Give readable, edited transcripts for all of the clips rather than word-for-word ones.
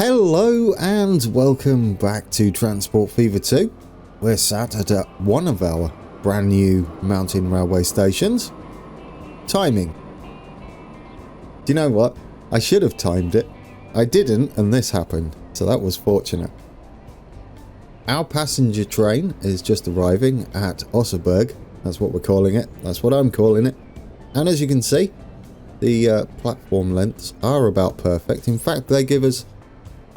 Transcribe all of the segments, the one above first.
Hello and welcome back to Transport Fever 2. We're sat at one of our brand new mountain railway stations. Timing. Do you know what? I should have timed it. I didn't, and this happened, so that was fortunate. Our passenger train is just arriving at Lötschberg. That's what we're calling it. That's what I'm calling it. And as you can see, the platform lengths are about perfect. In fact, they give us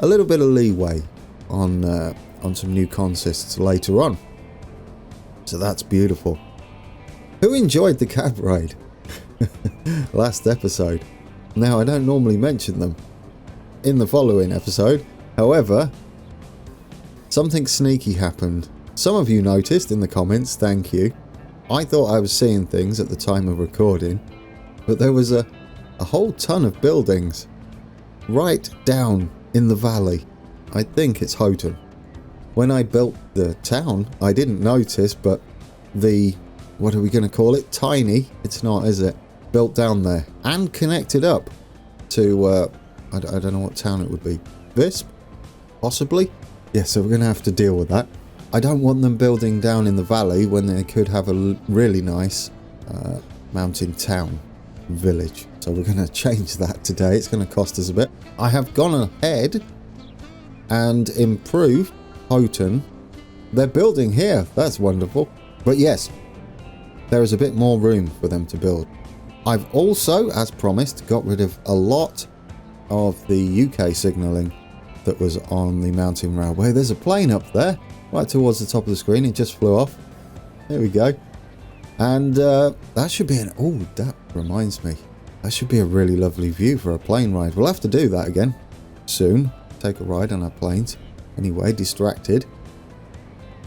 a little bit of leeway on some new consists later on. So that's beautiful. Who enjoyed the cab ride last episode? Now, I don't normally mention them in the following episode. However, something sneaky happened. Some of you noticed in the comments, thank you. I thought I was seeing things at the time of recording, but there was a whole ton of buildings right down in the valley. I think it's Houghton. When I built the town, I didn't notice, but the, what are we going to call it? Tiny, it's not, is it? Built down there and connected up to, I don't know what town it would be. Visp? Possibly? Yeah, so we're going to have to deal with that. I don't want them building down in the valley when they could have a really nice mountain town village. So we're going to change that today. It's going to cost us a bit. I have gone ahead and improved Houghton. They're building here. That's wonderful. But yes, there is a bit more room for them to build. I've also, as promised, got rid of a lot of the UK signalling that was on the mountain railway. There's a plane up there, right towards the top of the screen. It just flew off. There we go. And that should be an... Oh, that reminds me. That should be a really lovely view for a plane ride. We'll have to do that again soon. Take a ride on our planes. Anyway, distracted.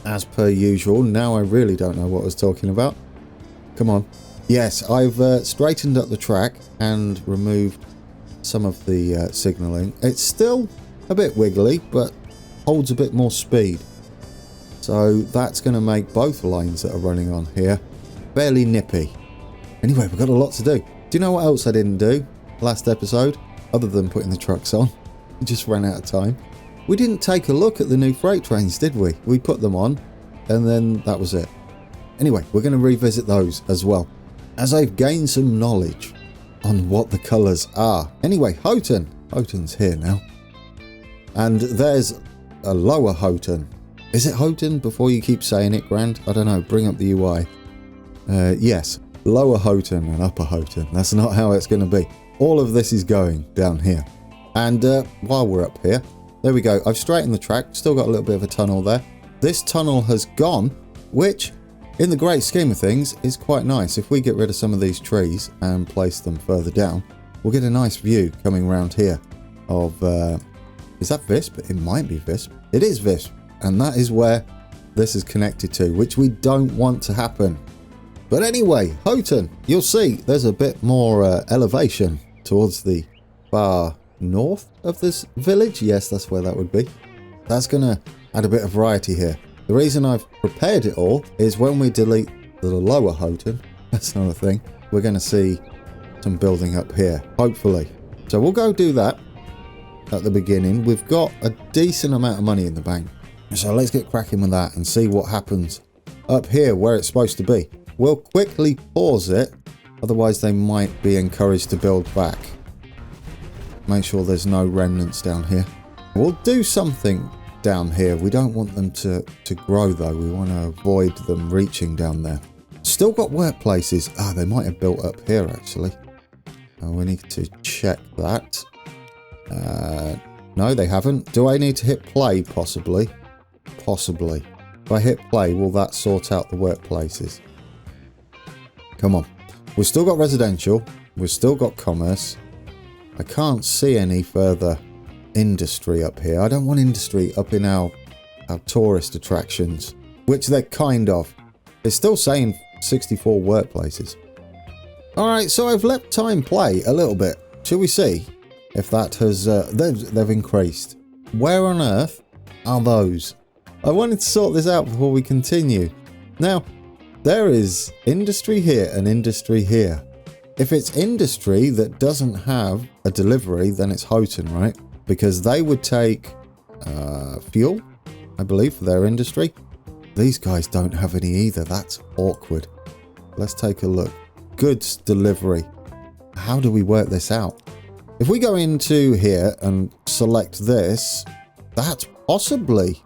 As per usual. Now I really don't know what I was talking about. Come on. Yes, I've straightened up the track and removed some of the signalling. It's still a bit wiggly, but holds a bit more speed. So that's going to make both lines that are running on here fairly nippy. Anyway, we've got a lot to do. Do you know what else I didn't do last episode? Other than putting the trucks on. We just ran out of time. We didn't take a look at the new freight trains, did we? We put them on and then that was it. Anyway, we're going to revisit those as well, as I've gained some knowledge on what the colours are. Anyway, Houghton. Houghton's here now. And there's a lower Houghton. Is it Houghton before you keep saying it, Grand? I don't know. Bring up the UI. Yes. Lower Houghton and Upper Houghton. That's not how it's going to be. All of this is going down here. And while we're up here, there we go. I've straightened the track. Still got a little bit of a tunnel there. This tunnel has gone, which in the great scheme of things is quite nice. If we get rid of some of these trees and place them further down, we'll get a nice view coming around here of... is that Visp? It might be Visp. It is Visp. And that is where this is connected to, which we don't want to happen. But anyway, Houghton, you'll see there's a bit more elevation towards the far north of this village. Yes, that's where that would be. That's going to add a bit of variety here. The reason I've prepared it all is when we delete the lower Houghton, that's another thing, we're going to see some building up here, hopefully. So we'll go do that at the beginning. We've got a decent amount of money in the bank. So let's get cracking with that and see what happens up here where it's supposed to be. We'll quickly pause it, otherwise they might be encouraged to build back. Make sure there's no remnants down here. We'll do something down here. We don't want them to grow though. We want to avoid them reaching down there. Still got workplaces. Ah, they might have built up here actually. We need to check that. No, they haven't. Do I need to hit play possibly? Possibly. If I hit play, will that sort out the workplaces? Come on. We've still got residential. We've still got commerce. I can't see any further industry up here. I don't want industry up in our tourist attractions, which they're kind of. It's still saying 64 workplaces. Alright, so I've let time play a little bit. Shall we see if that has... they've increased. Where on earth are those? I wanted to sort this out before we continue. Now, there is industry here and industry here. If it's industry that doesn't have a delivery, then it's Houghton, right? because they would take fuel, I believe, for their industry. These guys don't have any either. That's awkward. Let's take a look. Goods delivery. How do we work this out? If we go into here and select this, that's possibly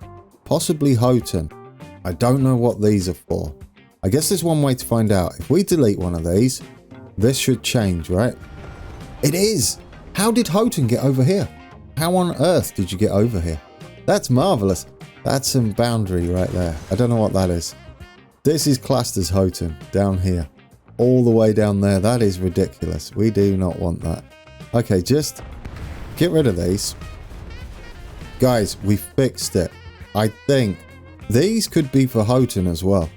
Houghton. I don't know what these are for. I guess there's one way to find out. If we delete one of these, this should change, right? It is! How did Houghton get over here? How on earth did you get over here? That's marvellous. That's some boundary right there. I don't know what that is. This is classed as Houghton, down here. All the way down there. That is ridiculous. We do not want that. Okay, just get rid of these. Guys, we fixed it. I think these could be for Houghton as well.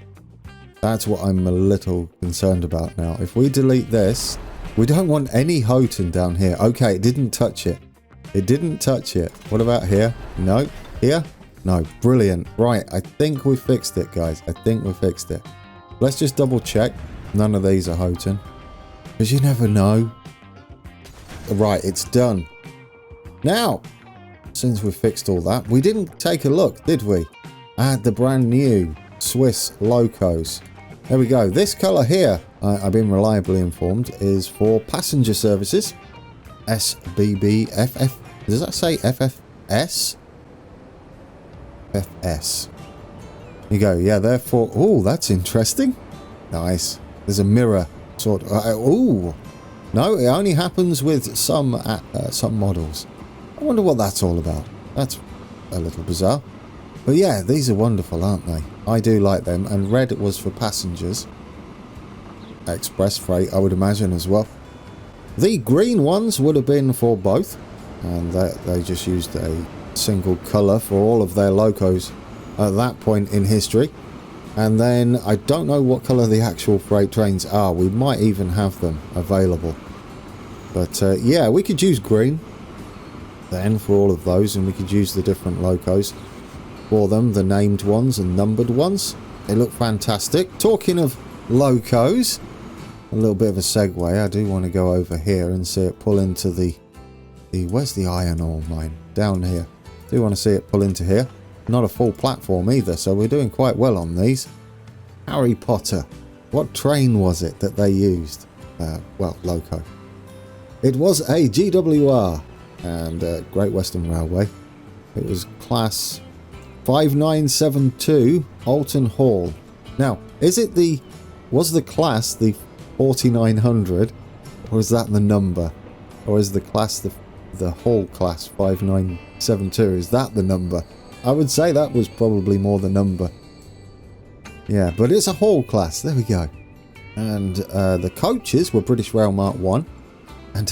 That's what I'm a little concerned about now. If we delete this, we don't want any Houghton down here. Okay, it didn't touch it. It didn't touch it. What about here? No. Here? No. Brilliant. Right, I think we fixed it, guys. I think we fixed it. Let's just double check. None of these are Houghton. Because you never know. Right, it's done. Now, since we've fixed all that, we didn't take a look, did we? At the brand new Swiss Locos. There we go. This colour here, I've been reliably informed, is for passenger services. SBBFF. Does that say FFS? FS. There you go. Yeah, therefore. Oh, that's interesting. Nice. There's a mirror sort of. Oh. No, it only happens with some models. I wonder what that's all about. That's a little bizarre. But yeah, these are wonderful, aren't they? I do like them. And red was for passengers. Express freight, I would imagine, as well. The green ones would have been for both. And they just used a single colour for all of their locos at that point in history. And then I don't know what colour the actual freight trains are. We might even have them available. But yeah, we could use green then for all of those, and we could use the different locos for them, the named ones and numbered ones. They look fantastic. Talking of locos, a little bit of a segue. I do want to go over here and see it pull into the where's the iron ore mine? Down here. Do want to see it pull into here. Not a full platform either, so we're doing quite well on these. Harry Potter. What train was it that they used? Well, loco. It was a GWR and Great Western Railway. It was class 5972 Alton Hall. Now, was the class the 4900, or is that the number? Or is the class the Hall class 5972? Is that the number? I would say that was probably more the number. Yeah, but it's a Hall class. There we go. And the coaches were British Rail Mark 1. And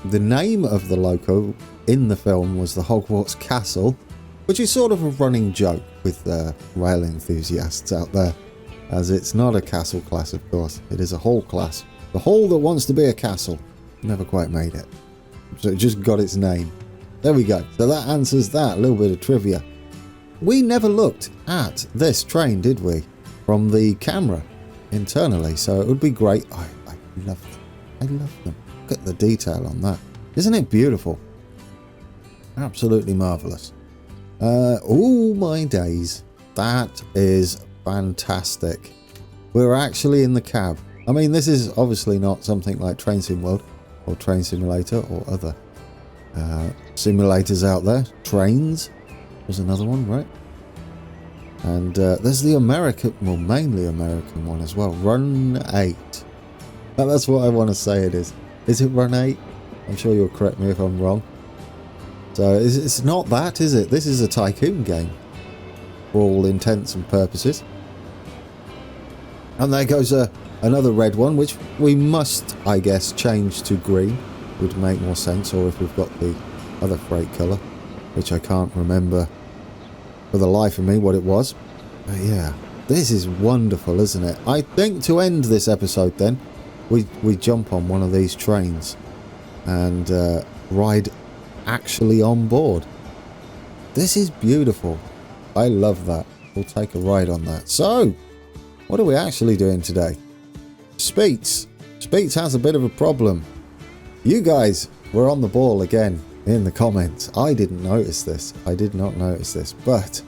the name of the loco in the film was the Hogwarts Castle, which is sort of a running joke with rail enthusiasts out there, as it's not a castle class, of course. It is a Hall class. The Hall that wants to be a castle. Never quite made it. So it just got its name. There we go. So that answers that. A little bit of trivia. We never looked at this train, did we? From the camera internally. So it would be great. I love them. I love them. Look at the detail on that. Isn't it beautiful? Absolutely marvellous. Oh my days. That is fantastic. We're actually in the cab. I mean, this is obviously not something like Train Sim World or Train Simulator or other simulators out there. Trains was another one, right? And there's the American, well, mainly American one as well. Run 8. That's what I want to say it is. Is it Run 8? I'm sure you'll correct me if I'm wrong. So it's not that, is it? This is a tycoon game for all intents and purposes. And there goes another red one, which we must, I guess, change to green. Would make more sense, or if we've got the other freight colour, which I can't remember for the life of me what it was. But yeah, this is wonderful, isn't it? I think to end this episode then, we jump on one of these trains and ride actually on board. This is beautiful. I love that. We'll take a ride on that. So, what are we actually doing today? Speets has a bit of a problem. You guys were on the ball again in the comments. I didn't notice this. I did not notice this, but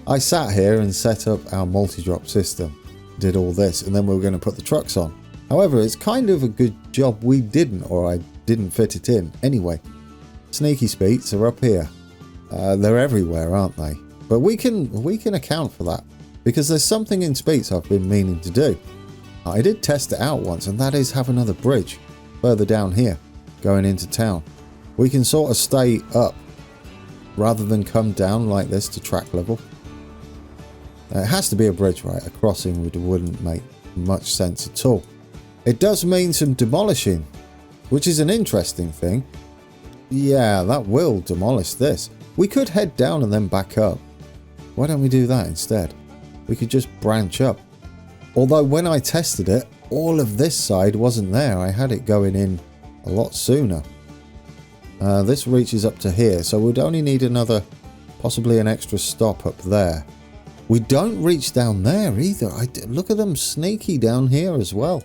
I sat here and set up our multi-drop system, did all this, and then we were going to put the trucks on. However, it's kind of a good job we didn't, or I didn't fit it in. Anyway, sneaky speeds are up here. They're everywhere, aren't they? But we can account for that, because there's something in Speeds I've been meaning to do. I did test it out once, and that is have another bridge further down here, going into town. We can sort of stay up, rather than come down like this to track level. It has to be a bridge, right? A crossing wouldn't make much sense at all. It does mean some demolishing, which is an interesting thing. Yeah, that will demolish this. We could head down and then back up. Why don't we do that instead? We could just branch up. Although when I tested it, all of this side wasn't there. I had it going in a lot sooner. This reaches up to here, so we'd only need another, possibly an extra stop up there. We don't reach down there either. Look at them sneaky down here as well.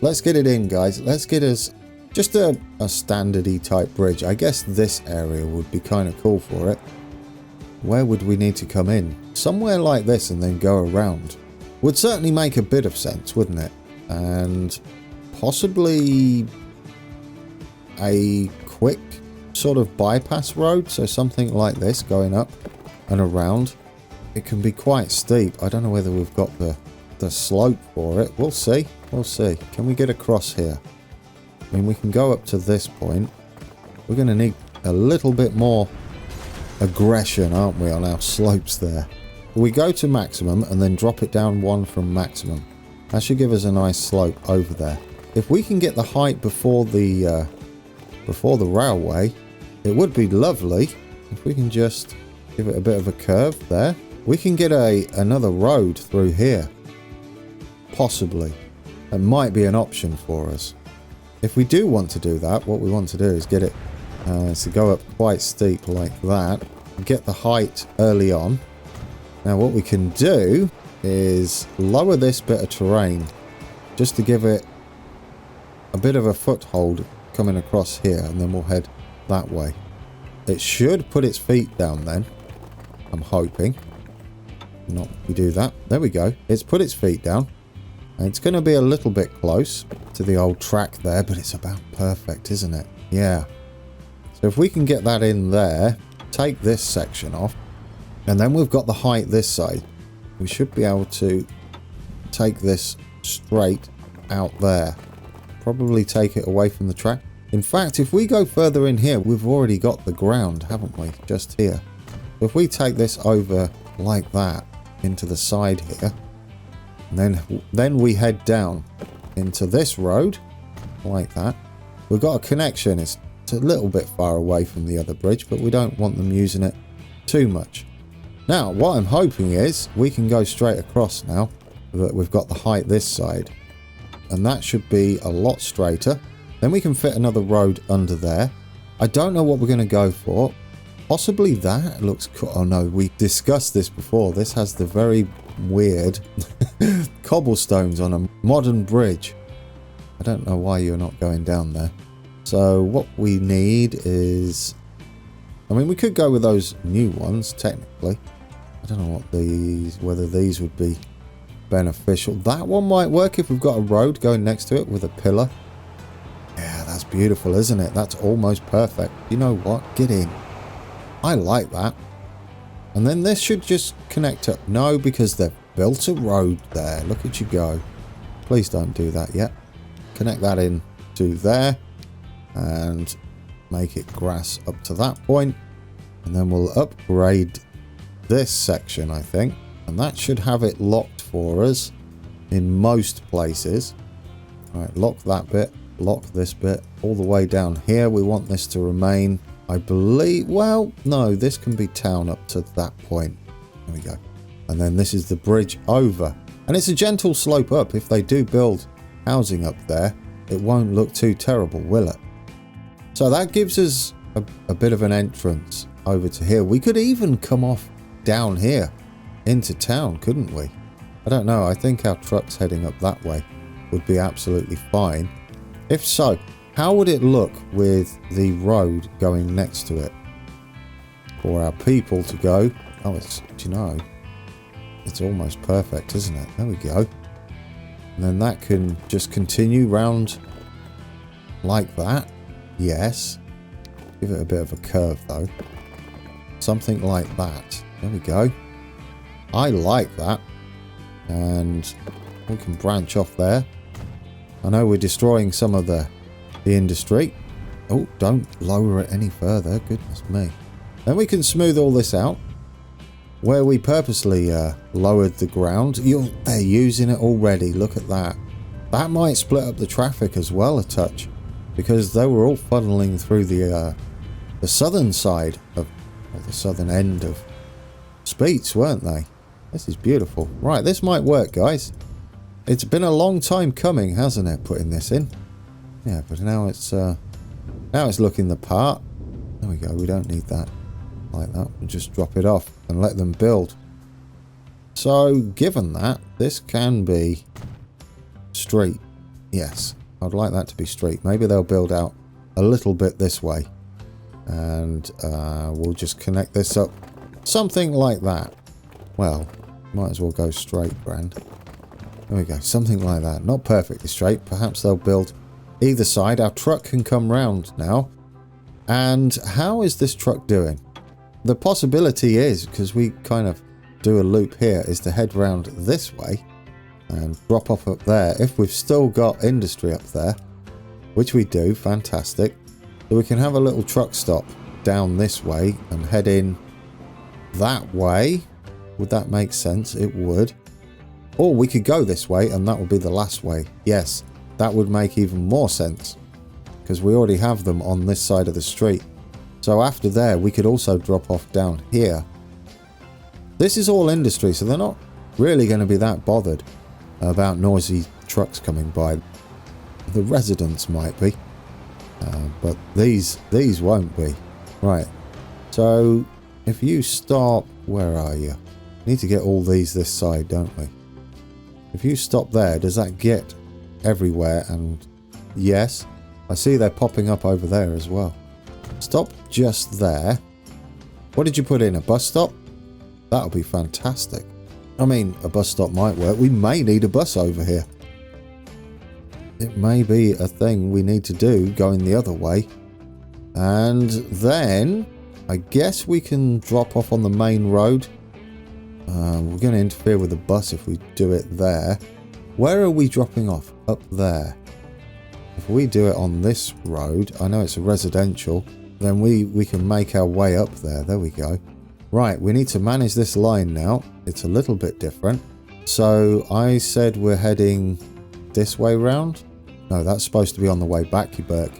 Let's get it in, guys. Let's get us just a standardy type bridge. I guess this area would be kind of cool for it. Where would we need to come in? Somewhere like this and then go around. Would certainly make a bit of sense, wouldn't it? And possibly a quick sort of bypass road. So something like this going up and around. It can be quite steep. I don't know whether we've got the slope for it. We'll see. We'll see. Can we get across here? I mean, we can go up to this point. We're going to need a little bit more aggression, aren't we, on our slopes there. We go to maximum and then drop it down one from maximum. That should give us a nice slope over there. If we can get the height before the railway, it would be lovely if we can just give it a bit of a curve there. We can get another road through here. Possibly. That might be an option for us. If we do want to do that, what we want to do is get it to go up quite steep like that. Get the height early on. Now what we can do is lower this bit of terrain just to give it a bit of a foothold coming across here, and then we'll head that way. It should put its feet down then. I'm hoping. Not we do that. There we go. It's put its feet down. And it's going to be a little bit close to the old track there, but it's about perfect, isn't it? Yeah. So if we can get that in there, take this section off, and then we've got the height this side. We should be able to take this straight out there. Probably take it away from the track. In fact, if we go further in here, we've already got the ground, haven't we? Just here. If we take this over like that into the side here, and then we head down into this road like that. We've got a connection. It's a little bit far away from the other bridge, but we don't want them using it too much. Now, what I'm hoping is we can go straight across now that we've got the height this side, and that should be a lot straighter. Then we can fit another road under there. I don't know what we're going to go for. Possibly that. It looks cool. Oh no, we discussed this before. This has the very weird cobblestones on a modern bridge. I don't know why you're not going down there. So what we need is, I mean, we could go with those new ones technically. I don't know whether these would be beneficial. That one might work if we've got a road going next to it with a pillar. Yeah, that's beautiful, isn't it? That's almost perfect. You know what? Get in. I like that. And then this should just connect up. No, because they've built a road there. Look at you go. Please don't do that yet. Connect that in to there. And make it grass up to that point. And then we'll upgrade this section, I think. And that should have it locked for us in most places. Alright, lock that bit. Lock this bit. All the way down here. We want this to remain, I believe, well, no, this can be town up to that point. There we go. And then this is the bridge over. And it's a gentle slope up. If they do build housing up there, it won't look too terrible, will it? So that gives us a bit of an entrance over to here. We could even come off down here into town, couldn't we? I don't know. I think our trucks heading up that way would be absolutely fine. If so, How would it look with the road going next to it? For our people to go. Oh, it's, do you know, it's almost perfect, isn't it? There we go. And then that can just continue round like that. Yes. Give it a bit of a curve though. Something like that. There we go. I like that. And we can branch off there. I know we're destroying some of the industry. Oh, don't lower it any further. Goodness me. Then we can smooth all this out. Where we purposely lowered the ground. They're using it already. Look at that. That might split up the traffic as well a touch. Because they were all funneling through the southern side of, or the southern end of Speeds, weren't they? This is beautiful. Right, this might work, guys. It's been a long time coming, hasn't it, putting this in? Yeah, but now it's looking the part. There we go. We don't need that like that. We'll just drop it off and let them build. So, given that, this can be street. Yes, I'd like that to be street. Maybe they'll build out a little bit this way. And we'll just connect this up. Something like that. Well, might as well go straight, Brand. There we go. Something like that. Not perfectly straight. Perhaps they'll build either side. Our truck can come round now. And how is this truck doing? The possibility is, because we kind of do a loop here, is to head round this way and drop off up there. If we've still got industry up there, which we do, fantastic. So we can have a little truck stop down this way and head in that way. Would that make sense? It would. Or we could go this way and that would be the last way. Yes, that would make even more sense. Because we already have them on this side of the street. So after there, we could also drop off down here. This is all industry, so they're not really going to be that bothered about noisy trucks coming by. The residents might be. But these won't be. Right. So if you stop, where are you? Need to get all these this side, don't we? If you stop there, does that get everywhere? And yes, I see they're popping up over there as well. Stop just there. What did you put in? A bus stop? That'll be fantastic. I mean, a bus stop might work. We may need a bus over here. It may be a thing we need to do going the other way. And then I guess we can drop off on the main road. We're going to interfere with the bus if we do it there. Where are we dropping off? Up there. If we do it on this road, I know it's a residential, then we can make our way up there. There we go. Right, we need to manage this line now. It's a little bit different. So I said we're heading this way round. No, that's supposed to be on the way back, you Burke.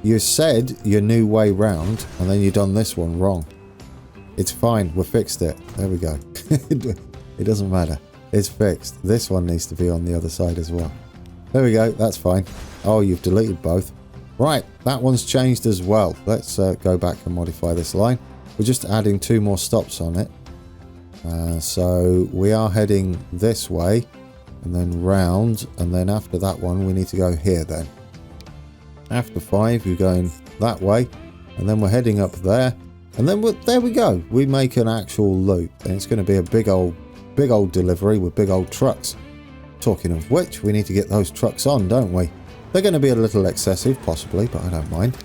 You said your new way round, and then you done this one wrong. It's fine, we fixed it. There we go. It doesn't matter. It's fixed. This one needs to be on the other side as well. There we go, that's fine. Oh, you've deleted both. Right, that one's changed as well. Let's go back and modify this line. We're just adding 2 more stops on it. So we are heading this way and then round, and then after that one we need to go here then. After 5 you're going that way, and then we're heading up there, and then there we go. We make an actual loop, and it's going to be a big old delivery with big old trucks. Talking of which, we need to get those trucks on, don't we? They're going to be a little excessive possibly, but I don't mind.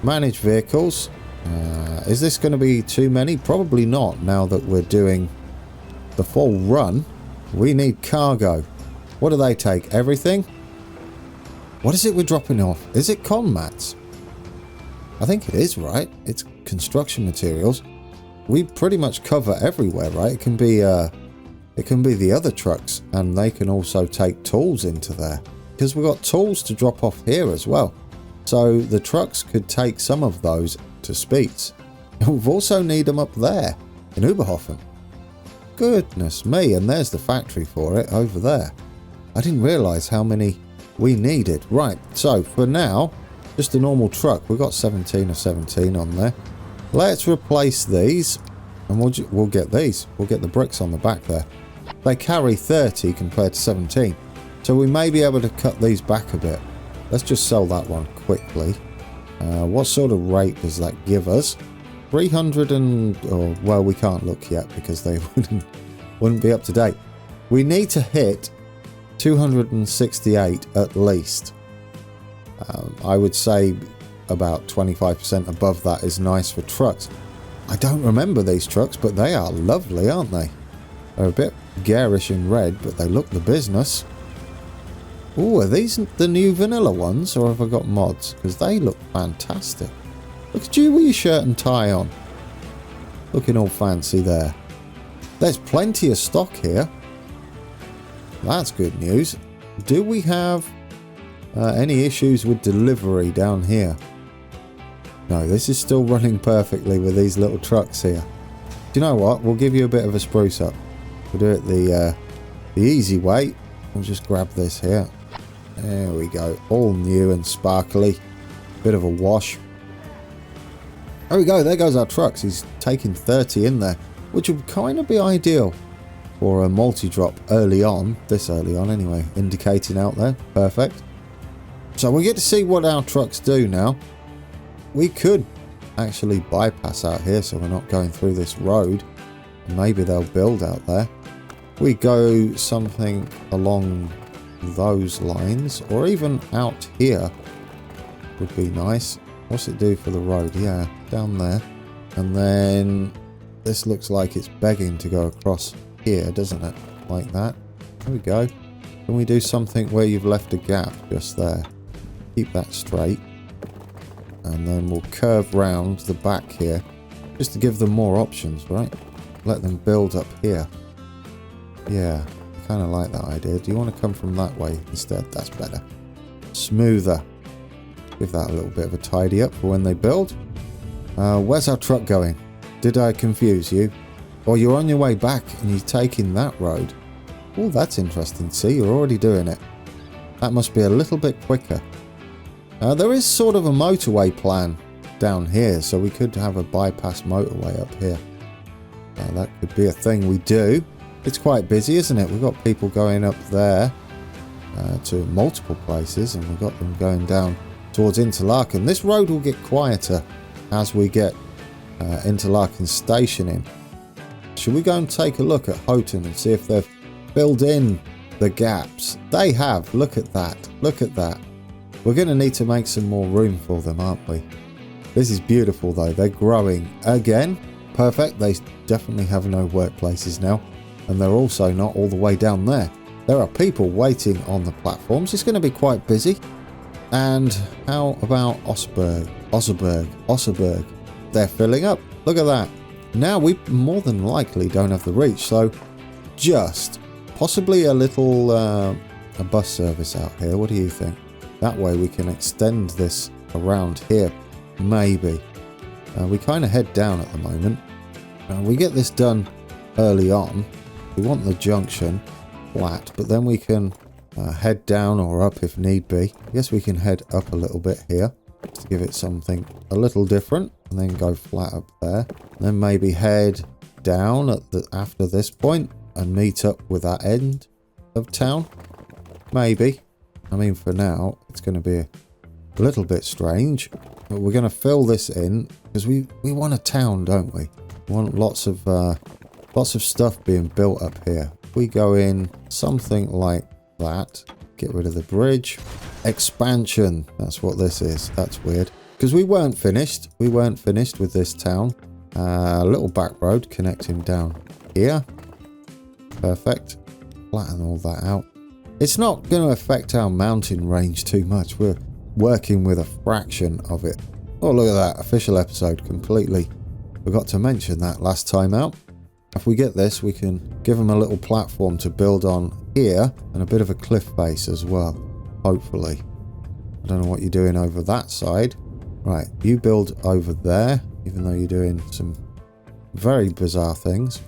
Manage vehicles. Is this going to be too many? Probably not, now that we're doing the full run. We need cargo. What do they take? Everything? What is it we're dropping off? Is it con mats? I think it is, right? It's construction materials. We pretty much cover everywhere, right? It can be the other trucks, and they can also take tools into there. Because we've got tools to drop off here as well. So the trucks could take some of those to Speets. We've also need them up there in Oberhofen. Goodness me, and there's the factory for it over there. I didn't realise how many we needed. Right, so for now, just a normal truck. We've got 17 of 17 on there. Let's replace these, and we'll get these. We'll get the bricks on the back there. They carry 30 compared to 17. So we may be able to cut these back a bit. Let's just sell that one quickly. What sort of rate does that give us? 300 and... Oh, well, we can't look yet because they wouldn't be up to date. We need to hit 268 at least. I would say about 25% above that is nice for trucks. I don't remember these trucks, but they are lovely, aren't they? They're a bit garish in red, but they look the business. Oh, are these the new vanilla ones, or have I got mods? Because they look fantastic. Look at you with your shirt and tie on. Looking all fancy there. There's plenty of stock here. That's good news. Do we have any issues with delivery down here? No, this is still running perfectly with these little trucks here. Do you know what? We'll give you a bit of a spruce up. We'll do it the easy way. We'll just grab this here. There we go. All new and sparkly. Bit of a wash. There we go. There goes our trucks. He's taking 30 in there, which would kind of be ideal for a multi-drop early on. This early on anyway. Indicating out there. Perfect. So we get to see what our trucks do now. We could actually bypass out here so we're not going through this road. Maybe they'll build out there. We go something along those lines, or even out here would be nice. What's it do for the road? Yeah, down there. And then this looks like it's begging to go across here, doesn't it? Like that. There we go. Can we do something where you've left a gap just there? Keep that straight. And then we'll curve round the back here just to give them more options, right? Let them build up here. Yeah, I kind of like that idea. Do you want to come from that way instead? That's better. Smoother. Give that a little bit of a tidy up for when they build. Where's our truck going? Did I confuse you? Or you're on your way back and you're taking that road? Oh, that's interesting. See, you're already doing it. That must be a little bit quicker. There is sort of a motorway plan down here, so we could have a bypass motorway up here. That could be a thing we do. It's quite busy, isn't it? We've got people going up there to multiple places, and we've got them going down towards Interlaken. This road will get quieter as we get Interlaken station in. Should we go and take a look at Houghton and see if they've filled in the gaps? They have. Look at that. Look at that. We're going to need to make some more room for them, aren't we? This is beautiful, though. They're growing again. Perfect. They definitely have no workplaces now. And they're also not all the way down there. There are people waiting on the platforms. It's going to be quite busy. And how about Osserberg? They're filling up. Look at that. Now we more than likely don't have the reach. So just possibly a little a bus service out here. What do you think? That way we can extend this around here. Maybe. We kind of head down at the moment. We get this done early on. We want the junction flat, but then we can head down or up if need be. I guess we can head up a little bit here to give it something a little different, and then go flat up there. And then maybe head down at after this point and meet up with that end of town. Maybe. I mean, for now, it's going to be a little bit strange, but we're going to fill this in because we want a town, don't we? We want lots of stuff being built up here. If we go in something like that, get rid of the bridge. Expansion. That's what this is. That's weird. Because we weren't finished. We weren't finished with this town. A little back road connecting down here. Perfect. Flatten all that out. It's not going to affect our mountain range too much. We're working with a fraction of it. Oh, look at that. Official episode completely. Forgot to mention that last time out. If we get this, we can give them a little platform to build on here and a bit of a cliff base as well. Hopefully. I don't know what you're doing over that side. Right, you build over there, even though you're doing some very bizarre things.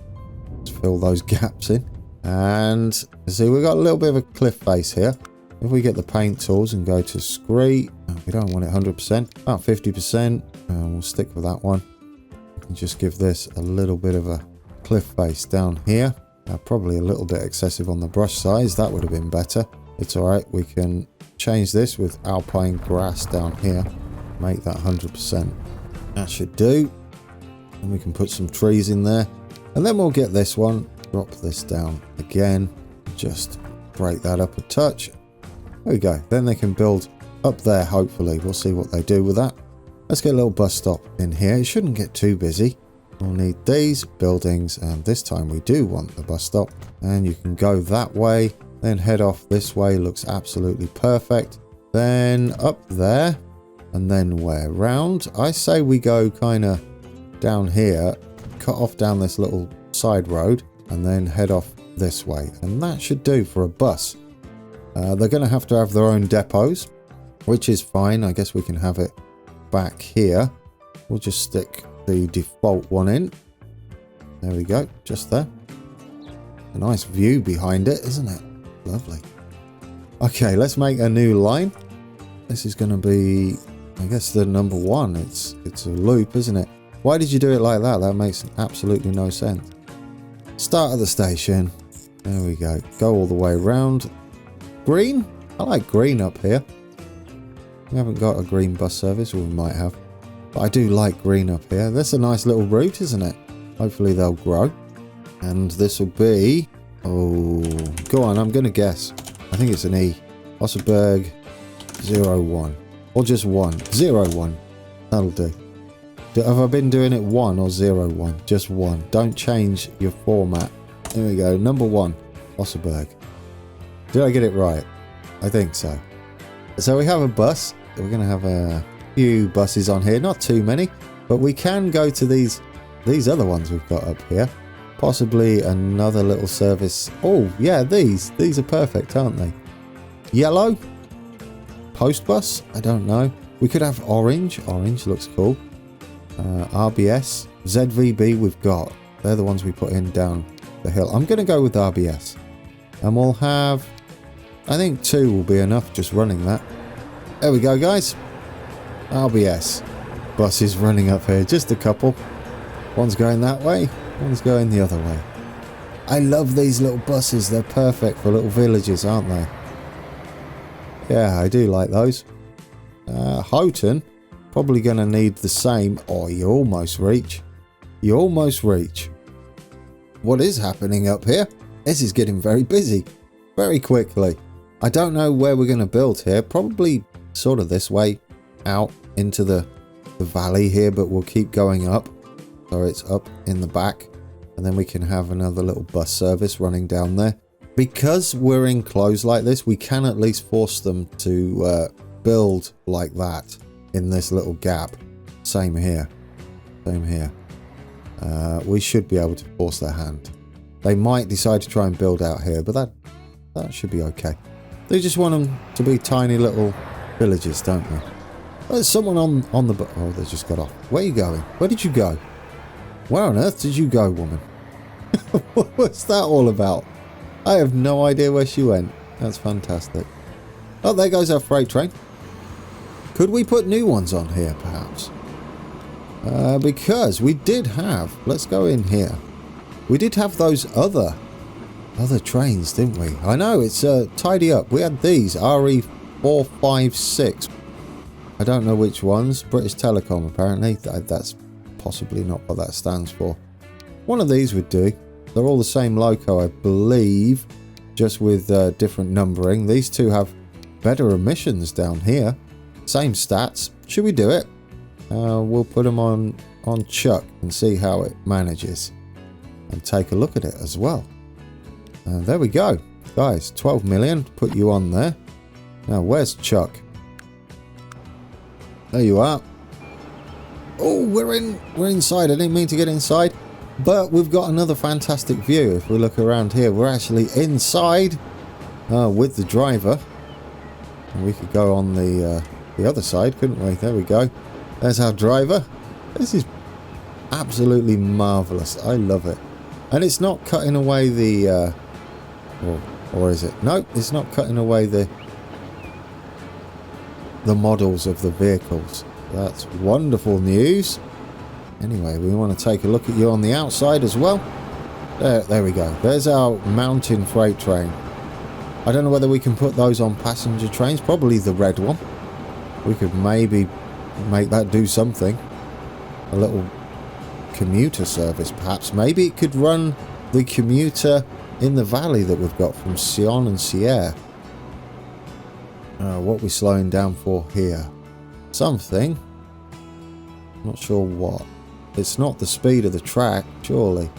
Let's fill those gaps in. And see, we've got a little bit of a cliff face here. If we get the paint tools and go to scree, we don't want it 100%, about 50%, we'll stick with that one. And just give this a little bit of a cliff face down here. Probably a little bit excessive on the brush size, that would have been better. It's alright. We can change this with alpine grass down here. Make that 100%. That should do. And we can put some trees in there. And then we'll get this one. Drop this down again. Just break that up a touch. There we go. Then they can build up there, hopefully. We'll see what they do with that. Let's get a little bus stop in here. It shouldn't get too busy. We'll need these buildings, and this time we do want the bus stop. And you can go that way, then head off this way. Looks absolutely perfect. Then up there, and then where? Round. I say we go kind of down here, cut off down this little side road, and then head off this way. And that should do for a bus. They're going to have their own depots, which is fine. I guess we can have it back here. We'll just stick the default one in. There we go, just there. A nice view behind it, isn't it? Lovely. Okay, let's make a new line. This is going to be, I guess, the number 1. It's a loop, isn't it? Why did you do it like that? That makes absolutely no sense. Start at the station. There we go. Go all the way around. Green? I like green up here. We haven't got a green bus service, or we might have. But I do like green up here. That's a nice little route, isn't it? Hopefully they'll grow. And this will be... Oh, go on, I'm going to guess. I think it's an E. Lötschberg 01. Or just 1. 01. That'll do. Have I been doing it 1 or 01? Just 1. Don't change your format. There we go. Number 1. Lötschberg. Did I get it right? I think so. So we have a bus. We're going to have a few buses on here. Not too many. But we can go to these other ones we've got up here. Possibly another little service. Oh, yeah, these. These are perfect, aren't they? Yellow? Post bus? I don't know. We could have orange. Orange looks cool. RBS. ZVB we've got. They're the ones we put in down the hill. I'm going to go with RBS. And we'll have... I think 2 will be enough just running that. There we go, guys. RBS. Buses running up here. Just a couple. One's going that way. One's going the other way. I love these little buses. They're perfect for little villages, aren't they? Yeah, I do like those. Houghton. Probably going to need the same. Oh, you almost reach. You almost reach. What is happening up here? This is getting very busy. Very quickly. I don't know where we're going to build here. Probably sort of this way out into the valley here, but we'll keep going up. So it's up in the back. And then we can have another little bus service running down there. Because we're enclosed like this, we can at least force them to build like that in this little gap. Same here. Same here. We should be able to force their hand. They might decide to try and build out here, but that should be okay. They just want them to be tiny little villages, don't they? There's someone on the... Oh, they just got off. Where are you going? Where did you go? Where on earth did you go, woman? What's that all about? I have no idea where she went. That's fantastic. Oh, there goes our freight train. Could we put new ones on here, perhaps? Because we did have... Let's go in here. We did have those other trains, didn't we? I know, it's tidy up. We had these, RE456. I don't know which ones. British Telecom, apparently. That's possibly not what that stands for. One of these would do. They're all the same loco, I believe, just with different numbering. These two have better emissions down here. Same stats. Should we do it? We'll put them on Chuck and see how it manages. And take a look at it as well. There we go. Guys, 12 million. Put you on there. Now, where's Chuck? There you are. Oh, we're inside. I didn't mean to get inside. But we've got another fantastic view. If we look around here, we're actually inside with the driver. And we could go on the other side, couldn't we? There we go. There's our driver. This is absolutely marvellous. I love it. And it's not cutting away the... or is it? No, it's not cutting away the models of the vehicles. That's wonderful news. Anyway, we want to take a look at you on the outside as well. There we go. There's our mountain freight train. I don't know whether we can put those on passenger trains. Probably the red one. We could maybe make that do something. A little commuter service, perhaps. Maybe it could run the commuter in the valley that we've got from Sion and Sierre. What are we slowing down for here? Something. Not sure what. It's not the speed of the track, surely.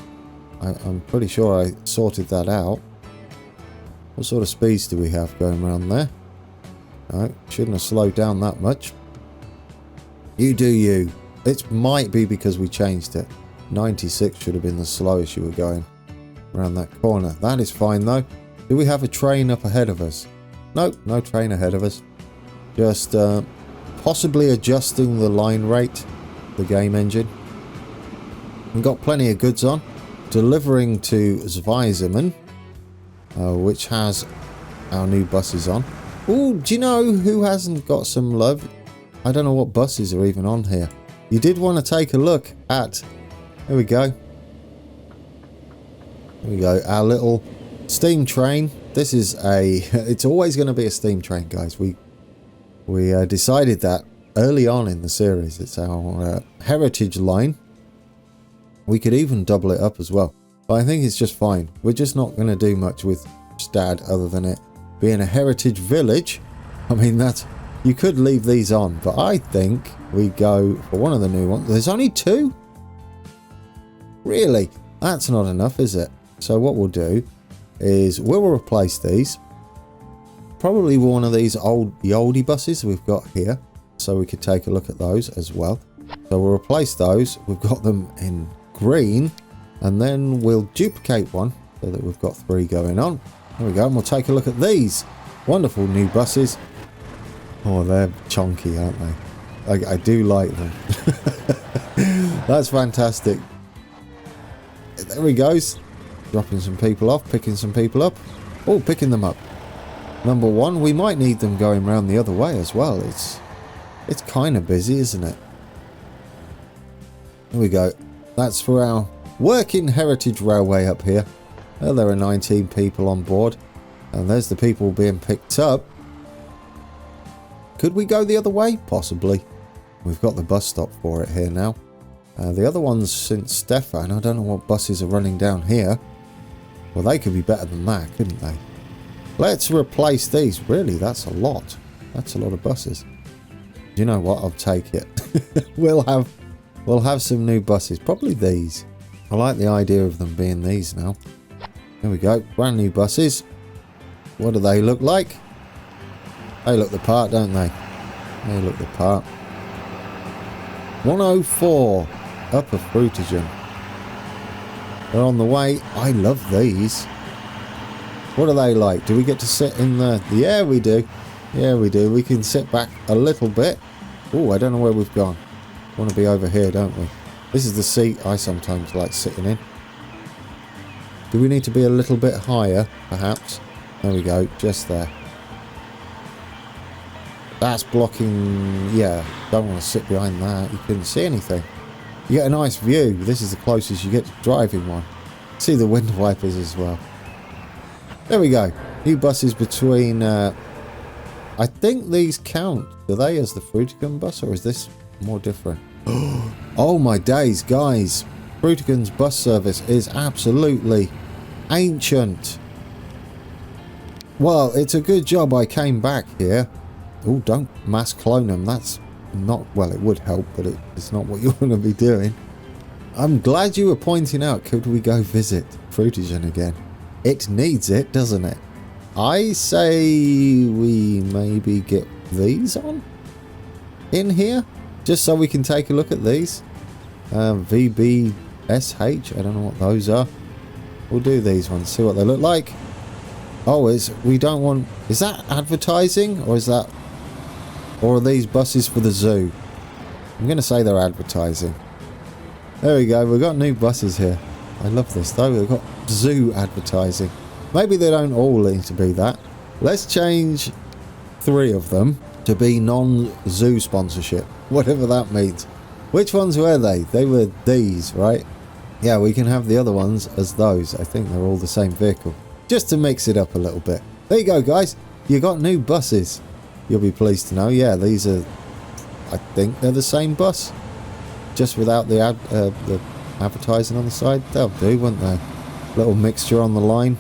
I'm pretty sure I sorted that out. What sort of speeds do we have going around there? No, shouldn't have slowed down that much. You do you. It might be because we changed it. 96 should have been the slowest you were going around that corner. That is fine though. Do we have a train up ahead of us? Nope, no train ahead of us. Just possibly adjusting the line rate, the game engine. We've got plenty of goods on. Delivering to Zweisimmen, which has our new buses on. Oh, do you know who hasn't got some love? I don't know what buses are even on here. You did want to take a look at... Here we go. Here we go. Our little steam train. This is a... It's always going to be a steam train, guys. We decided that early on in the series. It's our heritage line. We could even double it up as well. But I think it's just fine. We're just not going to do much with Stad other than it being a heritage village. I mean, that's... You could leave these on. But I think we go for one of the new ones. There's only 2? Really? That's not enough, is it? So what we'll do is we'll replace these. Probably one of these the oldie buses we've got here. So we could take a look at those as well. So we'll replace those. We've got them in green, and then we'll duplicate one so that we've got 3 going on. There we go, and we'll take a look at these wonderful new buses. Oh, they're chunky, aren't they? I do like them. That's fantastic. There he goes, dropping some people off, picking some people up. Oh, picking them up. Number 1, we might need them going round the other way as well. It's kind of busy, isn't it? There we go. That's for our working heritage railway up here. Well, there are 19 people on board. And there's the people being picked up. Could we go the other way? Possibly. We've got the bus stop for it here now. The other ones since Stefan, I don't know what buses are running down here. Well, they could be better than that, couldn't they? Let's replace these. Really, that's a lot. That's a lot of buses. You know what? I'll take it. We'll have some new buses. Probably these. I like the idea of them being these now. There we go. Brand new buses. What do they look like? They look the part, don't they? They look the part. 104. Upper Frutigen. They're on the way. I love these. What are they like? Do we get to sit in the... Yeah, we do. Yeah, we do. We can sit back a little bit. Oh, I don't know where we've gone. Want to be over here, don't we? This is the seat I sometimes like sitting in. Do we need to be a little bit higher, perhaps? There we go, just there. That's blocking... Yeah, don't want to sit behind that. You couldn't see anything. You get a nice view. This is the closest you get to driving one. See the wind wipers as well. There we go. New buses between... I think these count. Do they as the Frutigen bus, or is this more different? Oh my days, guys. Frutigen's bus service is absolutely ancient. Well, it's a good job I came back here. Oh, don't mass clone them. That's not... Well, it would help, but it's not what you want to be doing. I'm glad you were pointing out, could we go visit Frutigen again? It needs it, doesn't it? I say we maybe get these on in here, just so we can take a look at these. VBSH, I don't know what those are. We'll do these ones, see what they look like. Oh, we don't want... Is that advertising, or is that... Or are these buses for the zoo? I'm going to say they're advertising. There we go, we've got new buses here. I love this though, we've got zoo advertising. Maybe they don't all need to be that. Let's change 3 of them to be non-zoo sponsorship. Whatever that means. Which ones were they? They were these, right? Yeah, we can have the other ones as those. I think they're all the same vehicle. Just to mix it up a little bit. There you go, guys. You got new buses. You'll be pleased to know. Yeah, these are, I think they're the same bus, just without the advertising on the side. They'll do, won't they? Little mixture on the line.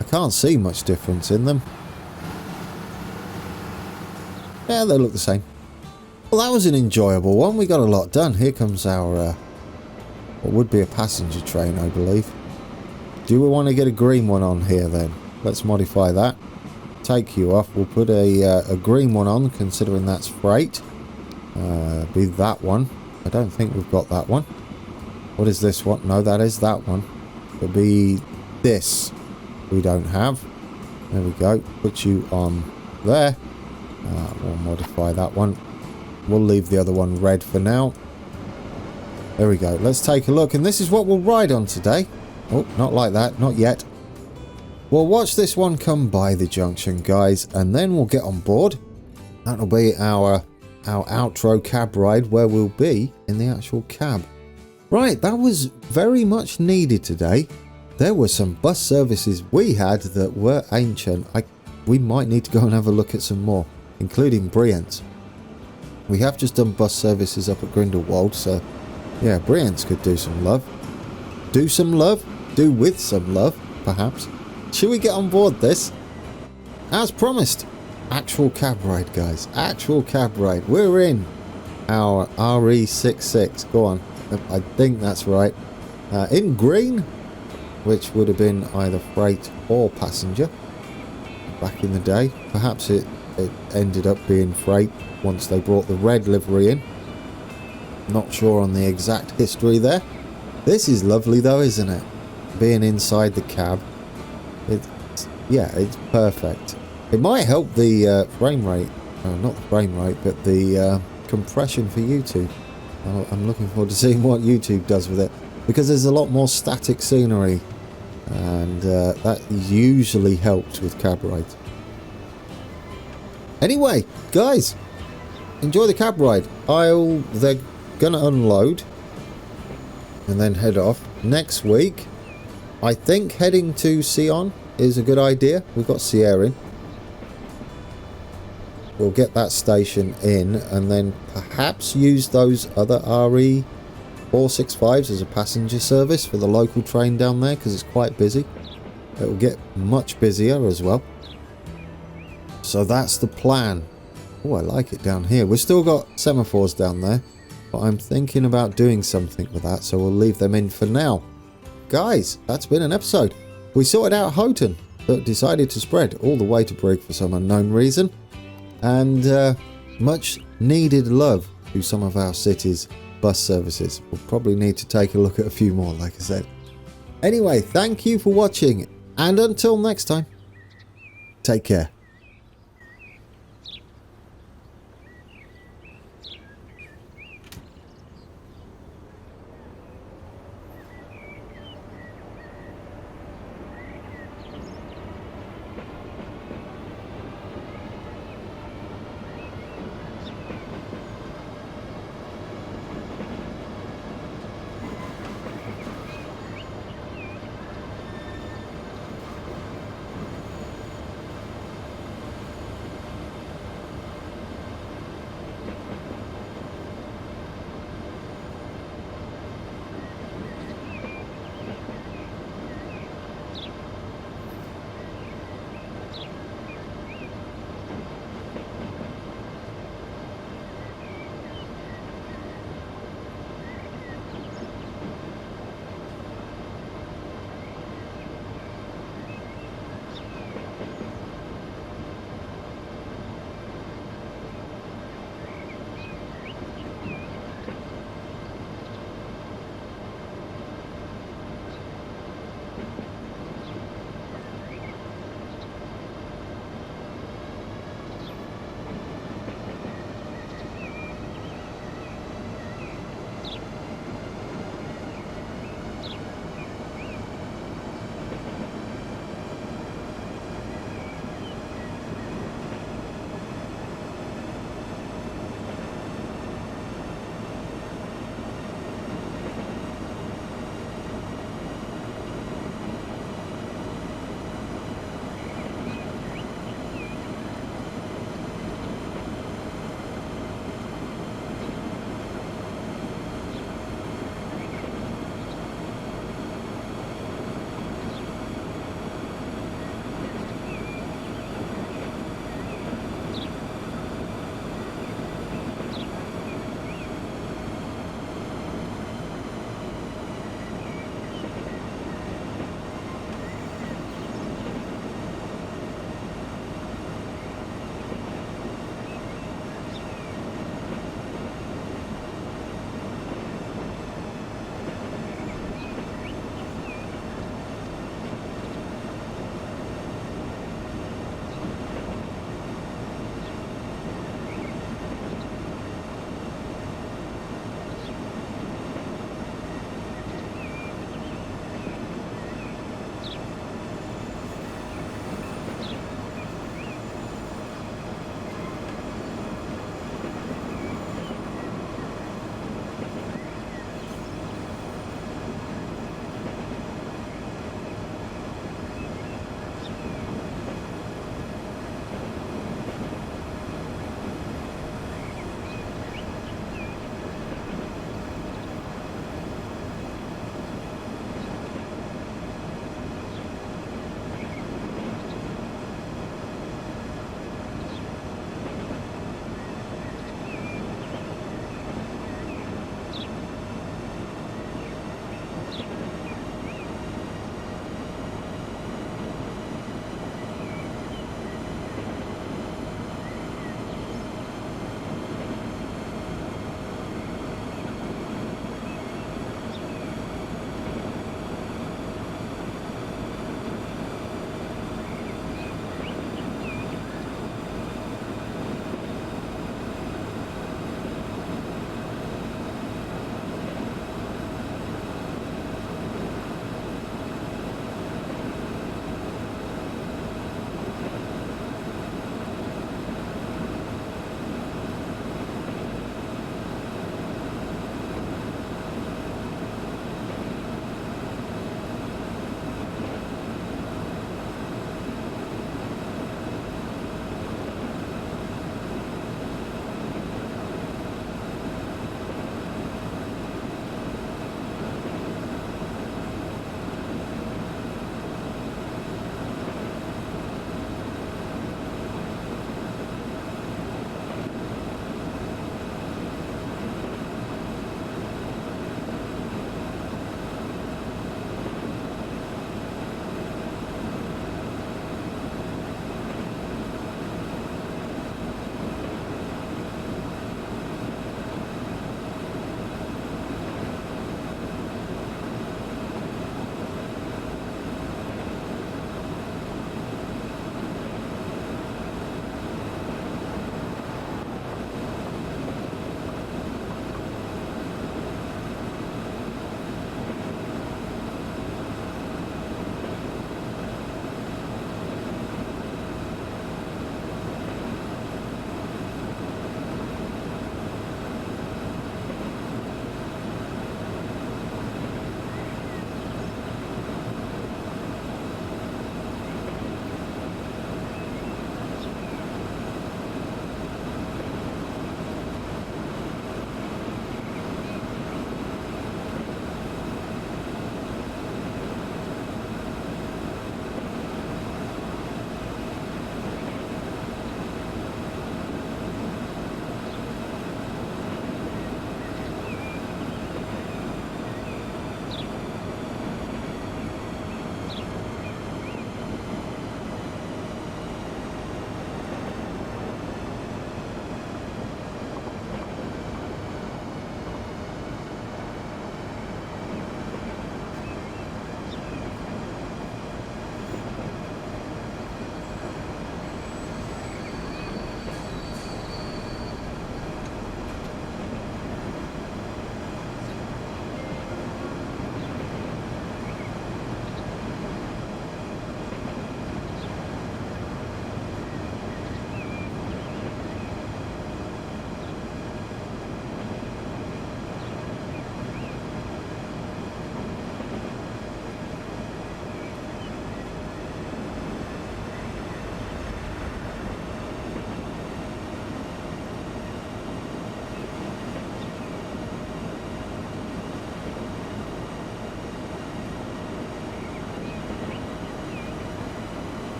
I can't see much difference in them. Yeah, they look the same. Well, that was an enjoyable one. We got a lot done. Here comes our, what would be a passenger train, I believe. Do we want to get a green one on here then? Let's modify that. Take you off. We'll put a green one on, considering that's freight. Be that one. I don't think we've got that one. What is this one? No, that is that one. It'll be this. We don't have. There we go. Put you on there. We'll modify that one. We'll leave the other one red for now. There we go. Let's take a look. And this is what we'll ride on today. Oh, not like that. Not yet. We'll watch this one come by the junction, guys. And then we'll get on board. That'll be our outro cab ride, where we'll be in the actual cab. Right, that was very much needed today. There were some bus services we had that were ancient. We might need to go and have a look at some more, including Brienz. We have just done bus services up at Grindelwald, so yeah, Brienz could do some love. Do some love? Do with some love, perhaps. Should we get on board this? As promised, actual cab ride, guys. Actual cab ride. We're in our RE66. Go on. I think that's right. In green, which would have been either freight or passenger back in the day. Perhaps it ended up being freight once they brought the red livery in. Not sure on the exact history there. This is lovely though, isn't it? Being inside the cab. It's perfect. It might help the frame rate. Not the frame rate, but the compression for YouTube. I'm looking forward to seeing what YouTube does with it, because there's a lot more static scenery, and that usually helps with cab rides. Anyway, guys, enjoy the cab ride. They're gonna unload and then head off. Next week, I think heading to Sion is a good idea. We've got Sierra in. We'll get that station in and then perhaps use those other RE 465s as a passenger service for the local train down there, because it's quite busy. It will get much busier as well. So that's the plan. Oh, I like it down here. We've still got semaphores down there, but I'm thinking about doing something with that, so we'll leave them in for now. Guys, that's been an episode. We sorted out Houghton, but decided to spread all the way to Brigg for some unknown reason. And much needed love to some of our city's bus services. We'll probably need to take a look at a few more, like I said. Anyway, thank you for watching, and until next time, take care.